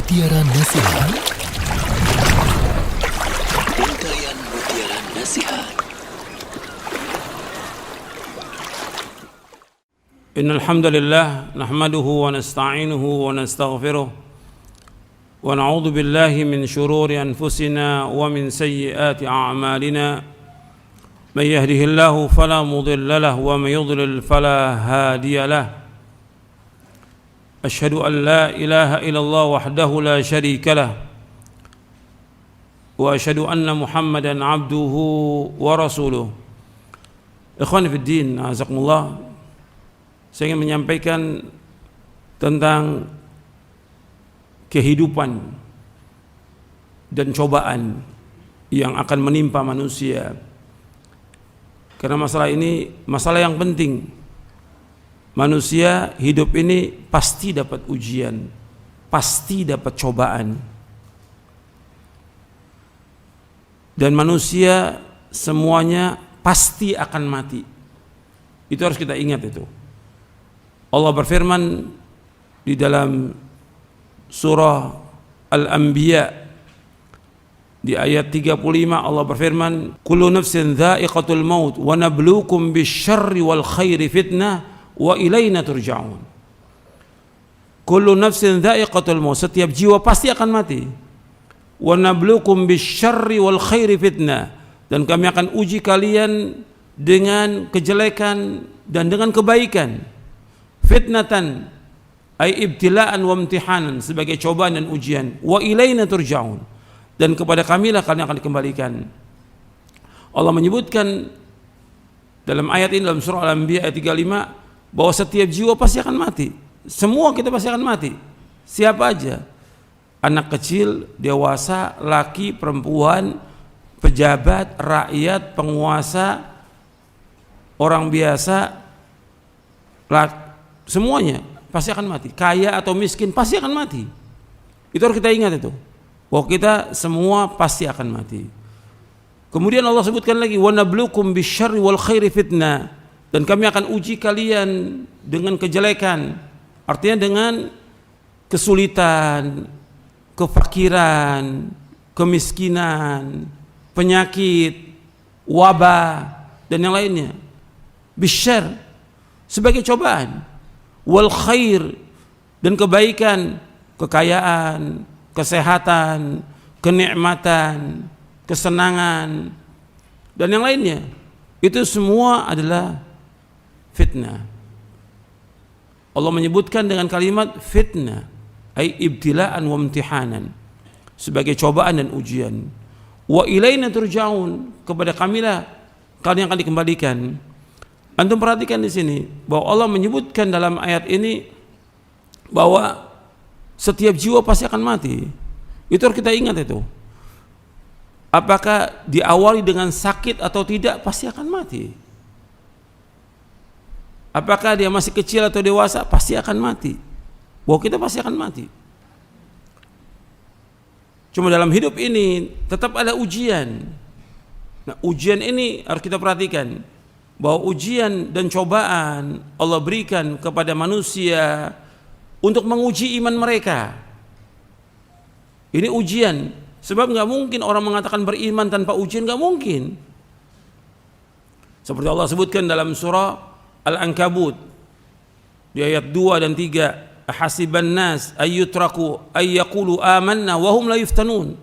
Mutiara Nasihat. Rangkaian Mutiara Nasihat. Innal hamdalillah nahmaduhu wa nasta'inuhu wa nastaghfiruh wa na'udzu billahi min shururi anfusina wa min sayyiati a'malina. Man yahdihillahu fala mudilla lahu wa man yudlil fala hadiya lahu. Asyhadu an la ilaha illallah wahdahu la syarika lah wa asyhadu anna Muhammadan abduhu wa rasuluh. Ikhwan fi din, azakumullah. Saya ingin menyampaikan tentang kehidupan dan cobaan yang akan menimpa manusia. Karena masalah ini masalah yang penting. Manusia hidup ini pasti dapat ujian, pasti dapat cobaan. Dan manusia semuanya pasti akan mati. Itu harus kita ingat itu. Allah berfirman di dalam surah Al-Anbiya di ayat 35, Allah berfirman, "Kullu nafsin dha'iqatul maut wa nabluukum bisyarri wal khairi fitnah wa ilaina turja'un." Kullu nafsin dha'iqatul maut, setiap jiwa pasti akan mati. Wa nabluukum bisyarri wal khairi fitnah, dan kami akan uji kalian dengan kejelekan dan dengan kebaikan. Fitnatan ay ibtila'an wa imtihanan, sebagai cobaan dan ujian. Wa ilaina turja'un, dan kepada kamilah kalian akan dikembalikan. Allah menyebutkan dalam ayat ini, dalam surah Al-Anbiya ayat 35, bahwa setiap jiwa pasti akan mati. Semua kita pasti akan mati. Siapa aja, anak kecil, dewasa, laki, perempuan, pejabat, rakyat, penguasa, orang biasa, semuanya pasti akan mati. Kaya atau miskin pasti akan mati. Itu harus kita ingat itu, bahwa kita semua pasti akan mati. Kemudian Allah sebutkan lagi, wa nabluukum bisyarri wal khairi fitnah, dan kami akan uji kalian dengan kejelekan, artinya dengan kesulitan, kefakiran, kemiskinan, penyakit, wabah, dan yang lainnya. Bisyar, sebagai cobaan. Wal khair, dan kebaikan, kekayaan, kesehatan, kenikmatan, kesenangan, dan yang lainnya. Itu semua adalah fitnah. Allah menyebutkan dengan kalimat fitnah, ay ibtila'an wa imtihanan, sebagai cobaan dan ujian. Wa ilaina turja'un, kepada kamilah kalian akan dikembalikan. Antum perhatikan di sini bahwa Allah menyebutkan dalam ayat ini bahwa setiap jiwa pasti akan mati. Itu harus kita ingat itu. Apakah diawali dengan sakit atau tidak, pasti akan mati. Apakah dia masih kecil atau dewasa, pasti akan mati. Bahwa kita pasti akan mati. Cuma dalam hidup ini tetap ada ujian. Nah, ujian ini harus kita perhatikan, bahwa ujian dan cobaan Allah berikan kepada manusia untuk menguji iman mereka. Ini ujian, sebab nggak mungkin orang mengatakan beriman tanpa ujian, nggak mungkin. Seperti Allah sebutkan dalam surah Al-Ankabut di ayat 2 dan 3, ahasiban nas ayyutraku ayyaqulu amanna wa hum la yuftanun.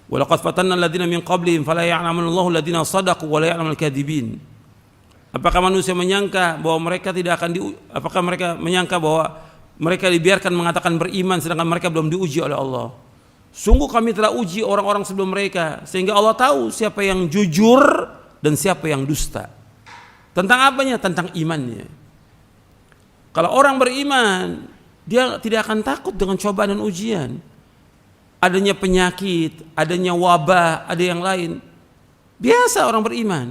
Walaqad fatanna alladziina min qablihim fala ya'lamunallahu alladziina shadaqu wa la ya'lamul kadzibin. Apakah manusia menyangka bahwa mereka tidak akan apakah mereka menyangka bahwa mereka dibiarkan mengatakan beriman sedangkan mereka belum diuji oleh Allah? Sungguh kami telah uji orang-orang sebelum mereka, sehingga Allah tahu siapa yang jujur dan siapa yang dusta. Tentang apanya? Tentang imannya. Kalau orang beriman, dia tidak akan takut dengan cobaan dan ujian. Adanya penyakit, adanya wabah, ada yang lain. Biasa orang beriman.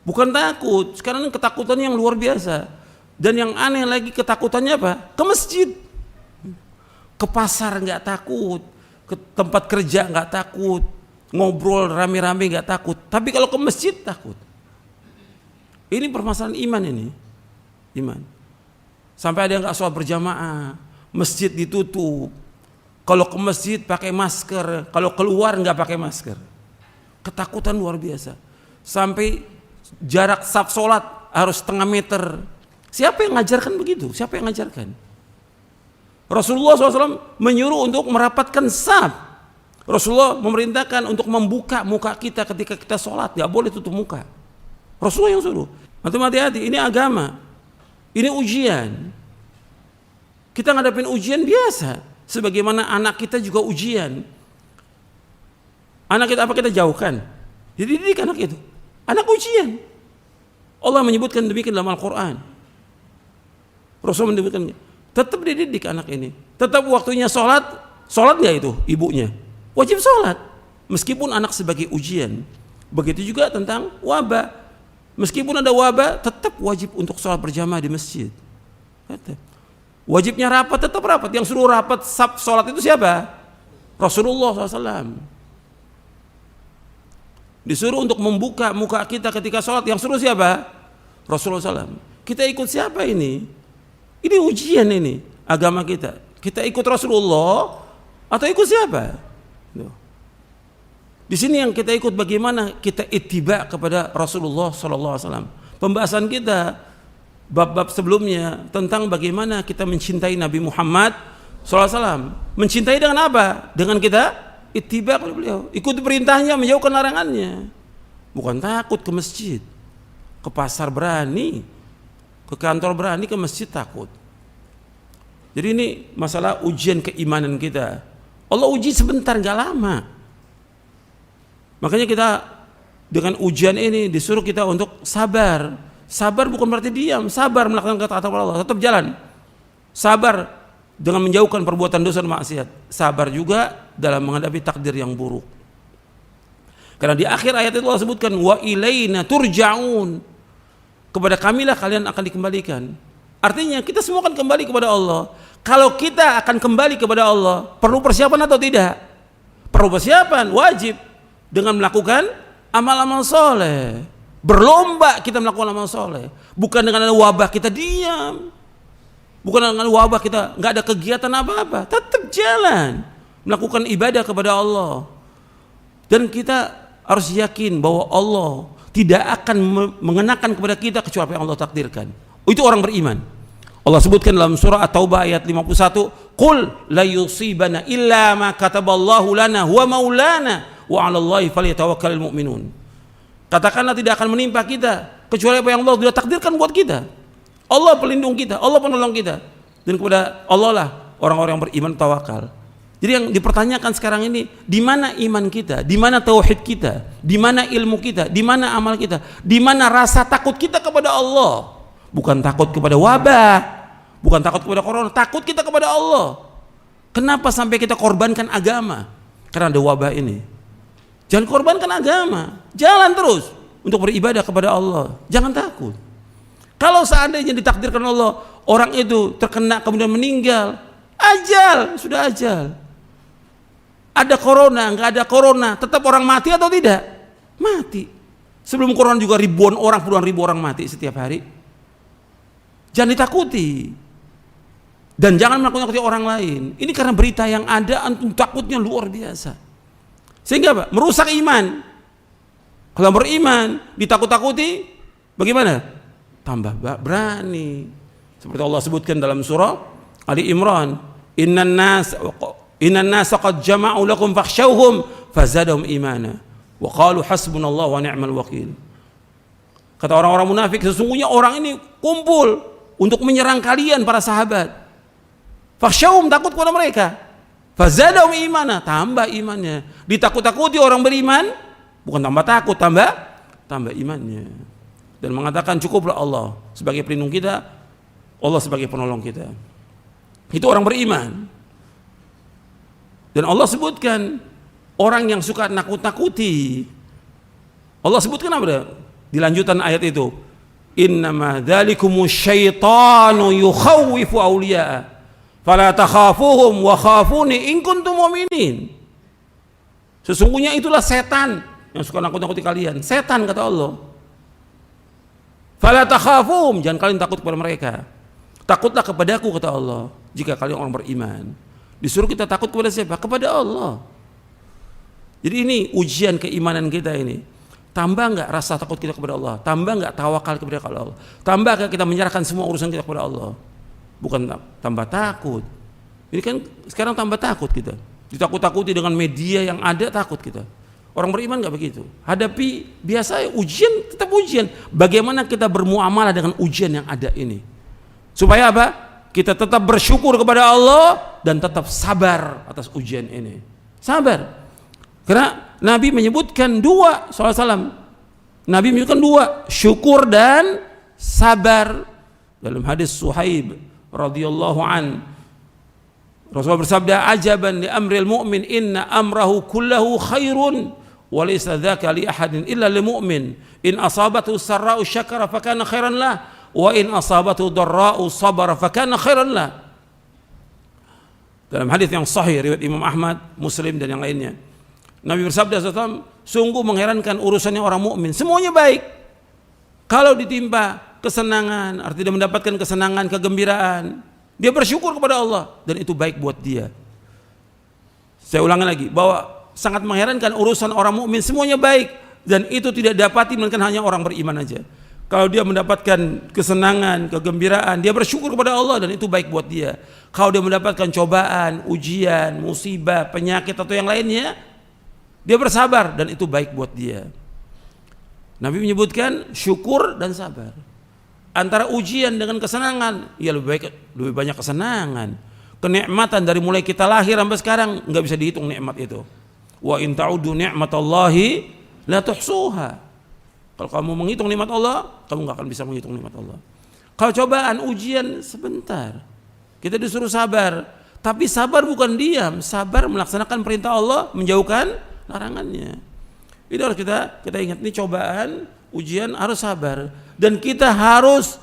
Bukan takut, sekarang ketakutannya yang luar biasa. Dan yang aneh lagi, ketakutannya apa? Ke masjid. Ke pasar nggak takut, ke tempat kerja nggak takut, ngobrol rame-rame nggak takut. Tapi kalau ke masjid takut. Ini permasalahan iman ini. Iman. Sampai ada yang nggak sholat berjamaah, masjid ditutup. Kalau ke masjid pakai masker, kalau keluar nggak pakai masker. Ketakutan luar biasa. Sampai jarak saf sholat harus setengah meter. Siapa yang ngajarkan begitu? Siapa yang ngajarkan? Rasulullah SAW menyuruh untuk merapatkan saf. Rasulullah memerintahkan untuk membuka muka kita ketika kita sholat, nggak boleh tutup muka. Rasulullah yang suruh. Antum hati-hati, ini agama, ini ujian. Kita ngadepin ujian biasa, sebagaimana anak kita juga ujian. Anak kita apa kita jauhkan? Jadi didik anak itu, anak ujian. Allah menyebutkan demikian dalam Al-Quran. Rasul menyebutkan, tetap dididik anak ini. Tetap waktunya sholat, sholat nggak itu ibunya? Wajib sholat, meskipun anak sebagai ujian. Begitu juga tentang wabah. Meskipun ada wabah, tetap wajib untuk sholat berjamaah di masjid. Wajibnya rapat, tetap rapat. Yang suruh rapat sholat itu siapa? Rasulullah SAW. Disuruh untuk membuka muka kita ketika sholat. Yang suruh siapa? Rasulullah SAW. Kita ikut siapa ini? Ini ujian ini agama kita. Kita ikut Rasulullah atau ikut siapa? Di sini yang kita ikut bagaimana kita ittiba kepada Rasulullah SAW. Pembahasan kita bab-bab sebelumnya tentang bagaimana kita mencintai Nabi Muhammad SAW. Mencintai dengan apa? Dengan kita ittiba kepada beliau, ikut perintahnya, menjauhkan larangannya. Bukan takut ke masjid, ke pasar berani, ke kantor berani, ke masjid takut. Jadi ini masalah ujian keimanan kita. Allah uji sebentar, gak lama. Makanya kita dengan ujian ini disuruh kita untuk sabar. Sabar bukan berarti diam, sabar melakukan kata-kata Allah, tetap jalan. Sabar dengan menjauhkan perbuatan dosa dan maksiat. Sabar juga dalam menghadapi takdir yang buruk. Karena di akhir ayat itu Allah sebutkan wa ilaina turja'un. Kepada kamilah kalian akan dikembalikan. Artinya kita semua akan kembali kepada Allah. Kalau kita akan kembali kepada Allah, perlu persiapan atau tidak? Perlu persiapan, wajib. Dengan melakukan amal-amal soleh. Berlomba kita melakukan amal soleh. Bukan dengan ada wabah kita diam. Bukan dengan wabah kita nggak ada kegiatan apa-apa. Tetap jalan melakukan ibadah kepada Allah. Dan kita harus yakin bahwa Allah tidak akan mengenakan kepada kita kecuali apa yang Allah takdirkan. Itu orang beriman. Allah sebutkan dalam surah At-Taubah ayat 51, "Qul la yusibana illa ma kataballahu lana huwa maulana wa 'alallahi falyatawakkalul mu'minun." Katakanlah tidak akan menimpa kita kecuali apa yang Allah sudah takdirkan buat kita. Allah pelindung kita, Allah penolong kita. Dan kepada Allah lah orang-orang yang beriman tawakal. Jadi yang dipertanyakan sekarang ini, di mana iman kita, di mana tauhid kita, di mana ilmu kita, di mana amal kita, di mana rasa takut kita kepada Allah. Bukan takut kepada wabah, bukan takut kepada corona, takut kita kepada Allah. Kenapa sampai kita korbankan agama? Karena ada wabah ini. Jangan korbankan agama, jalan terus untuk beribadah kepada Allah. Jangan takut. Kalau seandainya ditakdirkan Allah, orang itu terkena kemudian meninggal, ajal, sudah ajal. Ada corona, nggak ada corona, tetap orang mati atau tidak? Mati. Sebelum corona juga ribuan orang, puluhan ribu orang mati setiap hari. Jangan ditakuti. Dan jangan menakut-nakuti orang lain. Ini karena berita yang ada, antum takutnya luar biasa. Sehingga apa? Merusak iman. Kalau beriman, ditakut-takuti, bagaimana? Tambah berani. Seperti Allah sebutkan dalam surah Ali Imran, Innan nas qad jama'u lakum fakhshawhum fazadahum imana wa qalu hasbunallahu wa ni'mal wakil. Kata orang-orang munafik, sesungguhnya orang ini kumpul untuk menyerang kalian para sahabat. Fakhshawhum, takut kepada mereka. Fazadahum imana, tambah imannya. Ditakut-takuti orang beriman, bukan tambah takut, tambah imannya. Dan mengatakan cukuplah Allah sebagai pelindung kita, Allah sebagai penolong kita. Itu orang beriman. Dan Allah sebutkan orang yang suka nakut-nakuti. Allah sebutkan apa? Di lanjutan ayat itu, innama dzalikumus syaitanu yukhawwifu awliya'a fala takhafuhum wa khafuni in kuntum mu'minin. Sesungguhnya itulah setan yang suka nakut-nakuti kalian. Setan, kata Allah. Fala takhafuhum, jangan kalian takut kepada mereka. Takutlah kepadaku, kata Allah, jika kalian orang beriman. Disuruh kita takut kepada siapa? Kepada Allah. Jadi ini ujian keimanan kita ini. Tambah enggak rasa takut kita kepada Allah? Tambah enggak tawakal kepada Allah? Tambah enggak kita menyerahkan semua urusan kita kepada Allah? Bukan tambah takut. Ini kan sekarang tambah takut kita. Ditakut-takuti dengan media yang ada, takut kita. Orang beriman enggak begitu. Hadapi biasa ujian, tetap ujian. Bagaimana kita bermuamalah dengan ujian yang ada ini? Supaya apa? Kita tetap bersyukur kepada Allah dan tetap sabar atas ujian ini. Sabar. Karena Nabi menyebutkan dua, SAW. Nabi menyebutkan dua, syukur dan sabar. Dalam hadis Suhaib radhiyallahu an, Rasulullah bersabda, ajaban li amril mu'min inna amrahu kullahu khairun wa laysa dzaka li ahadin illa lil mu'min in asabathu sarra'u syakara fakana khairan lah wa in asabathu dharra'u sabara fakana khairan lah. Dalam hadis yang sahih riwayat Imam Ahmad, Muslim dan yang lainnya, Nabi bersabda SAW, sungguh mengherankan urusannya orang mukmin, semuanya baik. Kalau ditimpa kesenangan, artinya mendapatkan kesenangan, kegembiraan, dia bersyukur kepada Allah dan itu baik buat dia. Saya ulangi lagi, bahwa sangat mengherankan urusan orang mukmin, semuanya baik dan itu tidak dapati melainkan hanya orang beriman aja. Kalau dia mendapatkan kesenangan, kegembiraan, dia bersyukur kepada Allah dan itu baik buat dia. Kalau dia mendapatkan cobaan, ujian, musibah, penyakit atau yang lainnya, dia bersabar dan itu baik buat dia. Nabi menyebutkan syukur dan sabar. Antara ujian dengan kesenangan, ya lebih banyak kesenangan. Kenikmatan dari mulai kita lahir sampai sekarang nggak bisa dihitung nikmat itu. Wa in ta'udu ni'matallahi la tuhsuha. Kalau kamu menghitung nikmat Allah, kamu nggak akan bisa menghitung nikmat Allah. Kalau cobaan, ujian sebentar, kita disuruh sabar. Tapi sabar bukan diam, sabar melaksanakan perintah Allah, menjauhkan larangannya. Itu harus kita ingat, ini cobaan, ujian, harus sabar dan kita harus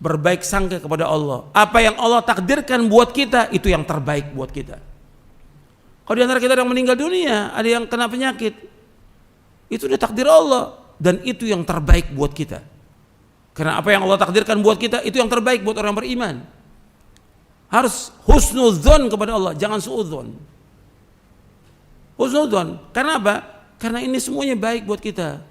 berbaik sangka kepada Allah. Apa yang Allah takdirkan buat kita itu yang terbaik buat kita. Kalau di antara kita yang meninggal dunia, ada yang kena penyakit, itu udah takdir Allah dan itu yang terbaik buat kita. Karena apa yang Allah takdirkan buat kita itu yang terbaik buat orang beriman. Harus husnudzon kepada Allah, jangan suudzon. Husnudzon. Karena apa? Karena ini semuanya baik buat kita.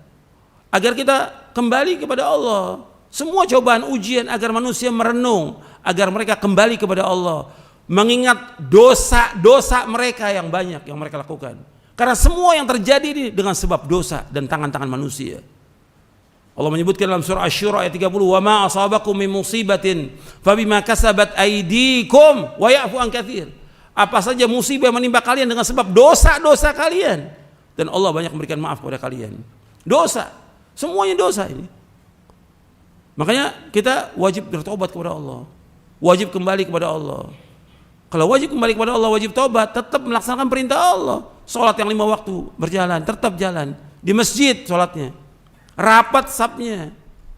Agar kita kembali kepada Allah. Semua cobaan ujian agar manusia merenung, agar mereka kembali kepada Allah, mengingat dosa-dosa mereka yang banyak yang mereka lakukan. Karena semua yang terjadi ini dengan sebab dosa dan tangan-tangan manusia. Allah menyebutkan dalam surah Asy-Syura ayat 30, "Wa ma asabakum min musibatin fabima kasabat aydikum wa ya'fu an katsir." Apa saja musibah yang menimpa kalian dengan sebab dosa-dosa kalian dan Allah banyak memberikan maaf kepada kalian. Dosa, semuanya dosa ini. Makanya kita wajib bertobat kepada Allah, wajib kembali kepada Allah. Kalau wajib kembali kepada Allah, wajib tobat, tetap melaksanakan perintah Allah. Sholat yang 5 waktu berjalan, tetap jalan di masjid, sholatnya rapat safnya,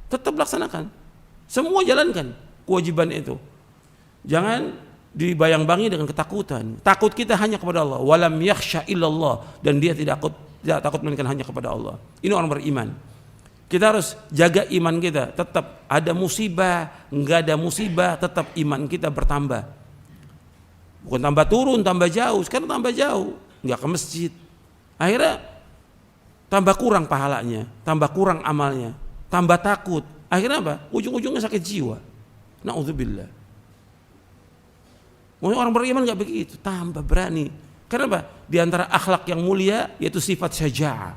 tetap laksanakan. Semua jalankan kewajiban itu. Jangan dibayang-bangi dengan ketakutan. Takut kita hanya kepada Allah. Walam yakhsha illallah, dan dia tidak takut melainkan hanya kepada Allah. Ini orang beriman. Kita harus jaga iman kita. Tetap ada musibah, enggak ada musibah, tetap iman kita bertambah. Bukan tambah turun, tambah jauh. Sekarang tambah jauh, enggak ke masjid. Akhirnya tambah kurang pahalanya, tambah kurang amalnya, tambah takut. Akhirnya apa? Ujung-ujungnya sakit jiwa. Na'udzubillah. Orang beriman enggak begitu, tambah berani. Kenapa? Di antara akhlak yang mulia yaitu sifat syaja'ah.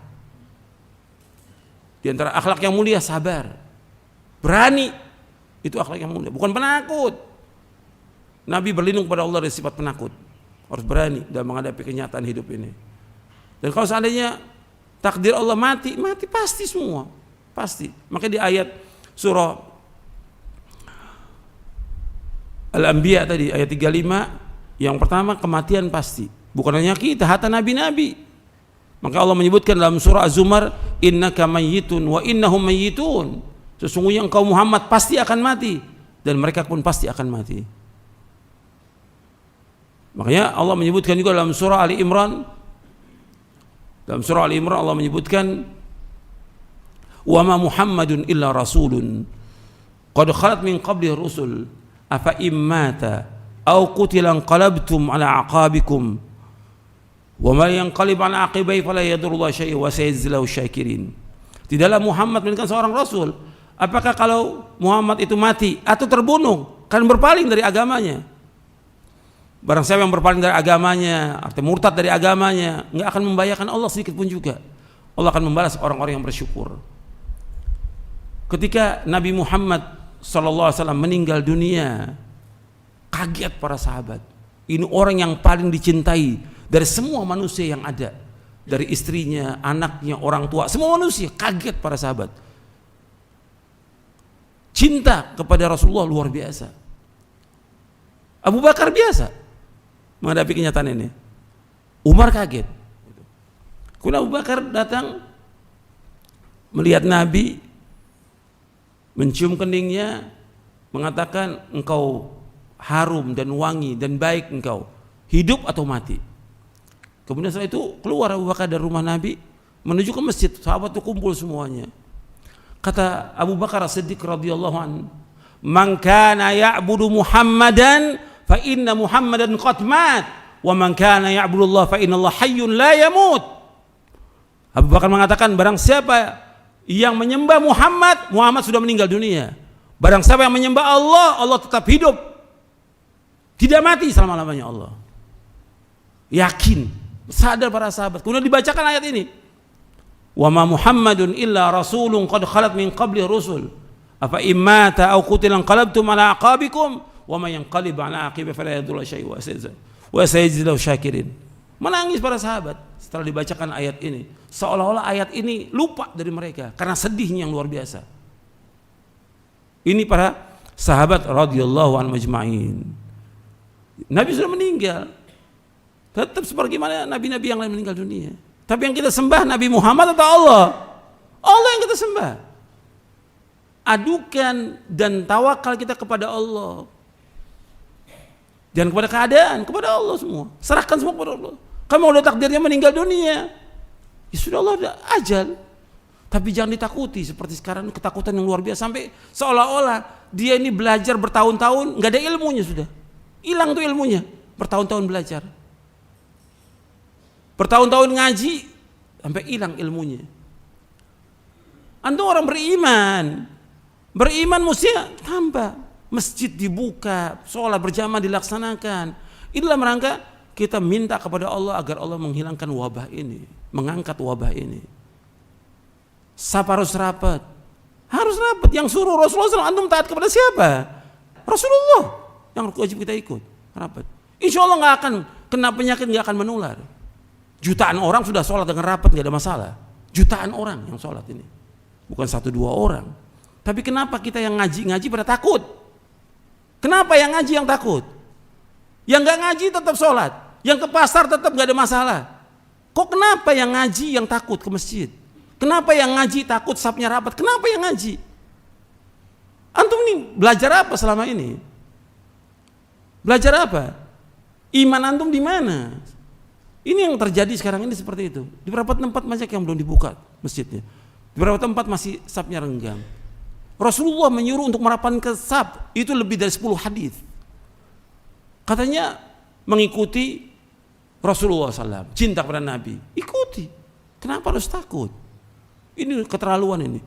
Di antara akhlak yang mulia sabar, berani, itu akhlak yang mulia, bukan penakut. Nabi berlindung pada Allah dari sifat penakut. Harus berani dalam menghadapi kenyataan hidup ini. Dan kalau seandainya takdir Allah mati pasti semua, pasti. Makanya di ayat surah Al-Anbiya tadi ayat 35, yang pertama kematian pasti. Bukan hanya kita, hatta nabi-nabi. Maka Allah menyebutkan dalam surah Az-Zumar, innaka mayyitun wa innahum mayyitun. Sesungguhnya engkau Muhammad pasti akan mati dan mereka pun pasti akan mati. Makanya Allah menyebutkan juga dalam surah Ali Imran. Dalam surah Ali Imran Allah menyebutkan, wa ma Muhammadun illa rasulun qad khalat min qablihi rusul afa immata au qutila qalabtum ala aqabikum wa man yanqalib ala aqibai fala yadurullah syai'a wa sayajzilul syakirin. Tidaklah Muhammad melainkan seorang rasul. Apakah kalau Muhammad itu mati atau terbunuh kan berpaling dari agamanya? Barang siapa yang berpaling dari agamanya, arti murtad dari agamanya, enggak akan membahayakan Allah sedikit pun juga. Allah akan membalas orang-orang yang bersyukur. Ketika Nabi Muhammad sallallahu alaihi wasallam meninggal dunia, kaget para sahabat. Ini orang yang paling dicintai dari semua manusia yang ada, dari istrinya, anaknya, orang tua, semua manusia. Kaget para sahabat. Cinta kepada Rasulullah luar biasa. Abu Bakar biasa menghadapi kenyataan ini. Umar kaget. Kemudian Abu Bakar datang melihat Nabi, mencium keningnya, mengatakan, engkau harum dan wangi dan baik engkau, hidup atau mati. Kemudian setelah itu keluar Abu Bakar dari rumah Nabi menuju ke masjid. Sahabat itu kumpul semuanya. Kata Abu Bakar As-Siddiq radhiyallahu anhu, "Man kana ya'budu Muhammadan fa inna Muhammadan qad mat, wa man kana ya'budu Allah fa inna Allah hayyun la yamut." Abu Bakar mengatakan, barang siapa yang menyembah Muhammad, Muhammad sudah meninggal dunia. Barang siapa yang menyembah Allah, Allah tetap hidup, tidak mati selama-lamanya Allah. Yakin, sadar para sahabat. Kemudian dibacakan ayat ini, wa ma Muhammadun illa rasulun qad khalat min qabli rusul afa immata aw qutila qalabtum ala aqabikum wa man yanqalib ala aqibihi fala yadurru syai'a wa sayajzilul syakirin. Menangis para sahabat setelah dibacakan ayat ini, seolah-olah ayat ini lupa dari mereka karena sedihnya yang luar biasa. Ini para sahabat radhiyallahu anhum ajma'in. Nabi sudah meninggal, tetap sebagaimana nabi-nabi yang lain meninggal dunia. Tapi yang kita sembah Nabi Muhammad atau Allah? Allah yang kita sembah. Adukan dan tawakal kita kepada Allah. Jangan kepada keadaan, kepada Allah semua. Serahkan semua kepada Allah. Kamu udah takdirnya meninggal dunia, ya sudah, Allah udah ajal. Tapi jangan ditakuti seperti sekarang, ketakutan yang luar biasa sampai seolah-olah dia ini belajar bertahun-tahun nggak ada ilmunya, sudah hilang tuh ilmunya. Bertahun-tahun belajar, bertahun-tahun ngaji sampai hilang ilmunya. Antum orang beriman mesti tambah. Masjid dibuka, sholat berjamaah dilaksanakan. Inilah merangka kita minta kepada Allah agar Allah menghilangkan wabah ini, mengangkat wabah ini. Siapa harus rapat? Harus rapat. Yang suruh Rasulullah SAW, antum taat kepada siapa? Rasulullah. Yang wajib kita ikut, rapat. Insya Allah nggak akan kena penyakit, nggak akan menular. Jutaan orang sudah sholat dengan rapat, nggak ada masalah. Jutaan orang yang sholat ini, bukan 1-2 orang. Tapi kenapa kita yang ngaji pada takut? Kenapa yang ngaji yang takut? Yang nggak ngaji tetap sholat, yang ke pasar tetap nggak ada masalah. Kok kenapa yang ngaji yang takut ke masjid? Kenapa yang ngaji takut safnya rapat? Kenapa yang ngaji? Antum ini belajar apa selama ini? Belajar apa? Iman antum di mana? Ini yang terjadi sekarang ini seperti itu. Di beberapa tempat banyak yang belum dibuka masjidnya. Di beberapa tempat masih safnya renggang. Rasulullah menyuruh untuk merapatkan saf, itu lebih dari 10 hadis. Katanya mengikuti Rasulullah SAW, cinta kepada Nabi, ikuti. Kenapa harus takut? Ini keterlaluan ini.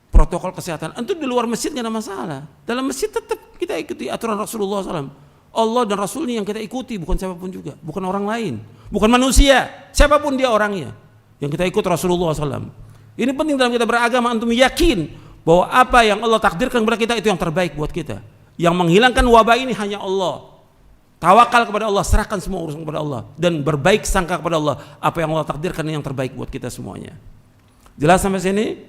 Protokol kesehatan, itu di luar masjid nggak ada masalah. Dalam masjid tetap kita ikuti aturan Rasulullah SAW. Allah dan Rasulnya yang kita ikuti, bukan siapapun juga, bukan orang lain, bukan manusia, siapapun dia orangnya. Yang kita ikut Rasulullah SAW. Ini penting dalam kita beragama, antum yakin bahwa apa yang Allah takdirkan kepada kita itu yang terbaik buat kita. Yang menghilangkan wabah ini hanya Allah. Tawakal kepada Allah, serahkan semua urusan kepada Allah dan berbaik sangka kepada Allah. Apa yang Allah takdirkan yang terbaik buat kita semuanya. Jelas sampai sini?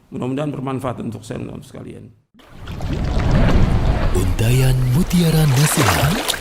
Mudah-mudahan bermanfaat untuk saya dan untuk sekalian. Untayan Mutiara Nasihat.